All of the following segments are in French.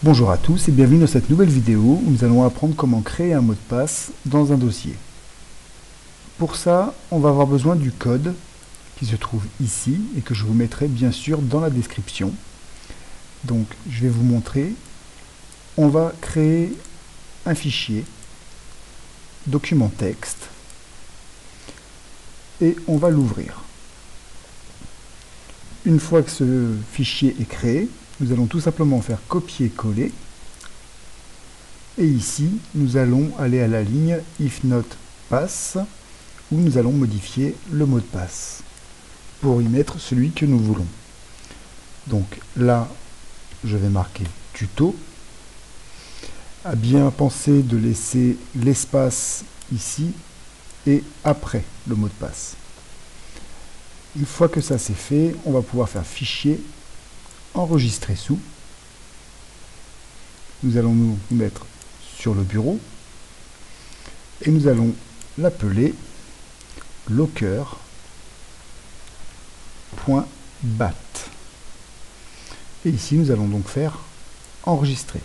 Bonjour à tous et bienvenue dans cette nouvelle vidéo où nous allons apprendre comment créer un mot de passe dans un dossier. Pour ça, on va avoir besoin du code qui se trouve ici et que je vous mettrai bien sûr dans la description. Donc je vais vous montrer. On va créer un fichier, document texte, et on va l'ouvrir. Une fois que ce fichier est créé, nous allons tout simplement faire copier-coller. Et ici, nous allons aller à la ligne if not pass, où nous allons modifier le mot de passe pour y mettre celui que nous voulons. Donc là, je vais marquer tuto. À bien penser de laisser l'espace ici et après le mot de passe. Une fois que ça c'est fait, on va pouvoir faire fichier, enregistrer sous. Nous allons nous mettre sur le bureau et nous allons l'appeler locker.bat. Et ici, nous allons donc faire enregistrer.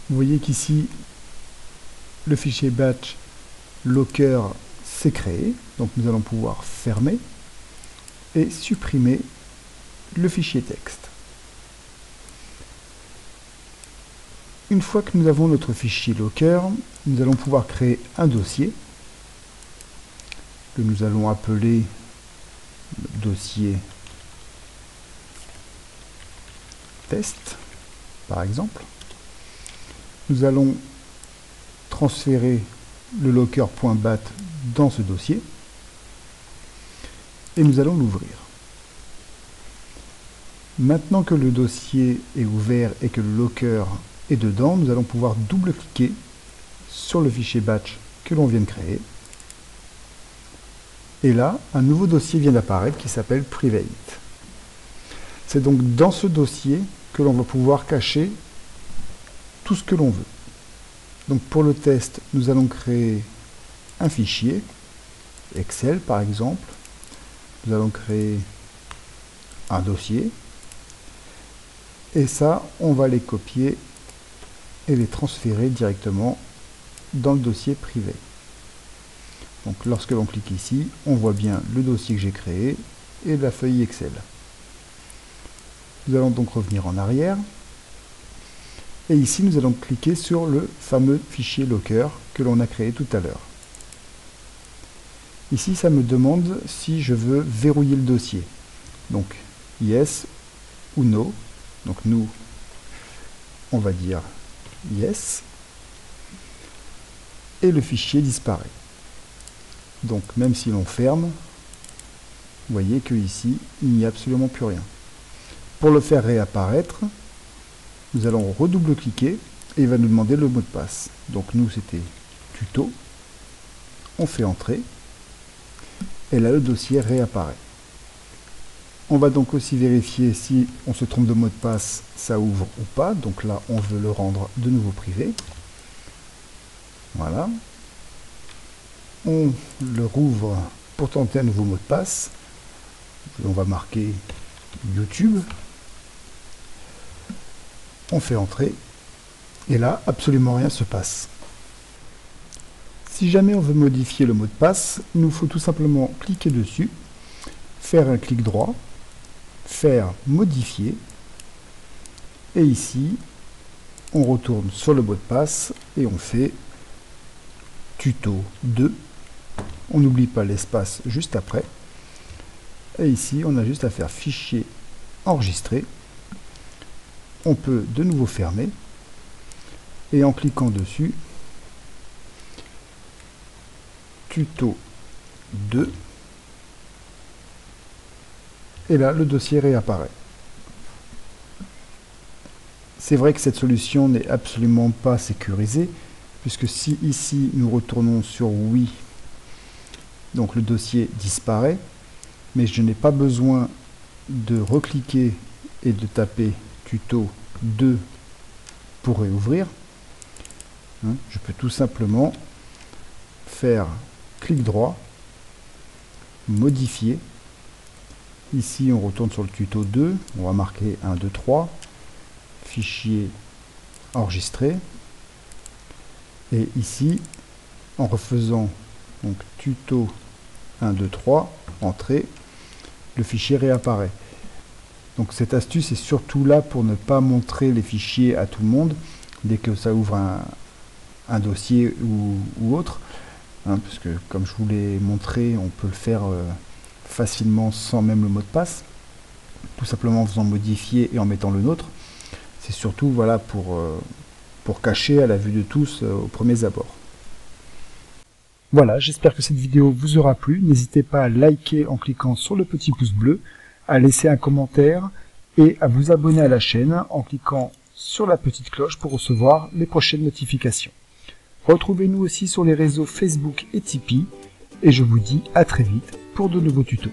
Vous voyez qu'ici, le fichier batch locker s'est créé. Donc nous allons pouvoir fermer et supprimer le fichier texte. Une fois que nous avons notre fichier locker, nous allons pouvoir créer un dossier que nous allons appeler dossier test, par exemple. Nous allons transférer le locker.bat dans ce dossier et nous allons l'ouvrir. Maintenant que le dossier est ouvert et que le locker est dedans, nous allons pouvoir double-cliquer sur le fichier batch que l'on vient de créer. Et là, un nouveau dossier vient d'apparaître qui s'appelle Private. C'est donc dans ce dossier que l'on va pouvoir cacher tout ce que l'on veut. Donc pour le test, nous allons créer un fichier, Excel par exemple. Nous allons créer un dossier. Et ça, on va les copier et les transférer directement dans le dossier privé. Donc lorsque l'on clique ici, on voit bien le dossier que j'ai créé et la feuille Excel. Nous allons donc revenir en arrière. Et ici, nous allons cliquer sur le fameux fichier Locker que l'on a créé tout à l'heure. Ici, ça me demande si je veux verrouiller le dossier. Donc, yes ou no. Donc, nous, on va dire yes. Et le fichier disparaît. Donc, même si l'on ferme, vous voyez que ici, il n'y a absolument plus rien. Pour le faire réapparaître, nous allons redouble-cliquer et il va nous demander le mot de passe. Donc nous, c'était tuto. On fait entrer. Et là, le dossier réapparaît. On va donc aussi vérifier si on se trompe de mot de passe, ça ouvre ou pas. Donc là, on veut le rendre de nouveau privé. Voilà. On le rouvre pour tenter un nouveau mot de passe. On va marquer YouTube. On fait entrer. Et là, absolument rien se passe. Si jamais on veut modifier le mot de passe, il nous faut tout simplement cliquer dessus, faire un clic droit, faire modifier. Et ici, on retourne sur le mot de passe et on fait tuto 2. On n'oublie pas l'espace juste après. Et ici, on a juste à faire fichier enregistrer. On peut de nouveau fermer. Et en cliquant dessus, tuto 2. Et là, le dossier réapparaît. C'est vrai que cette solution n'est absolument pas sécurisée, puisque si ici nous retournons sur oui, donc le dossier disparaît, mais je n'ai pas besoin de recliquer et de taper tuto 2 pour réouvrir. Je peux tout simplement faire clic droit, modifier, Ici, on retourne sur le tuto 2. On va marquer 1, 2, 3. Fichier enregistré. Et ici, en refaisant donc tuto 1, 2, 3, entrée, le fichier réapparaît. Donc cette astuce est surtout là pour ne pas montrer les fichiers à tout le monde dès que ça ouvre un dossier ou autre. Parce que comme je vous l'ai montré, on peut le faire facilement sans même le mot de passe, tout simplement en faisant modifier et en mettant le nôtre. C'est surtout voilà, pour cacher à la vue de tous aux premiers abords. Voilà, j'espère que cette vidéo vous aura plu. N'hésitez pas à liker en cliquant sur le petit pouce bleu, à laisser un commentaire et à vous abonner à la chaîne en cliquant sur la petite cloche pour recevoir les prochaines notifications. Retrouvez-nous aussi sur les réseaux Facebook et Tipeee et je vous dis à très vite pour de nouveaux tutos.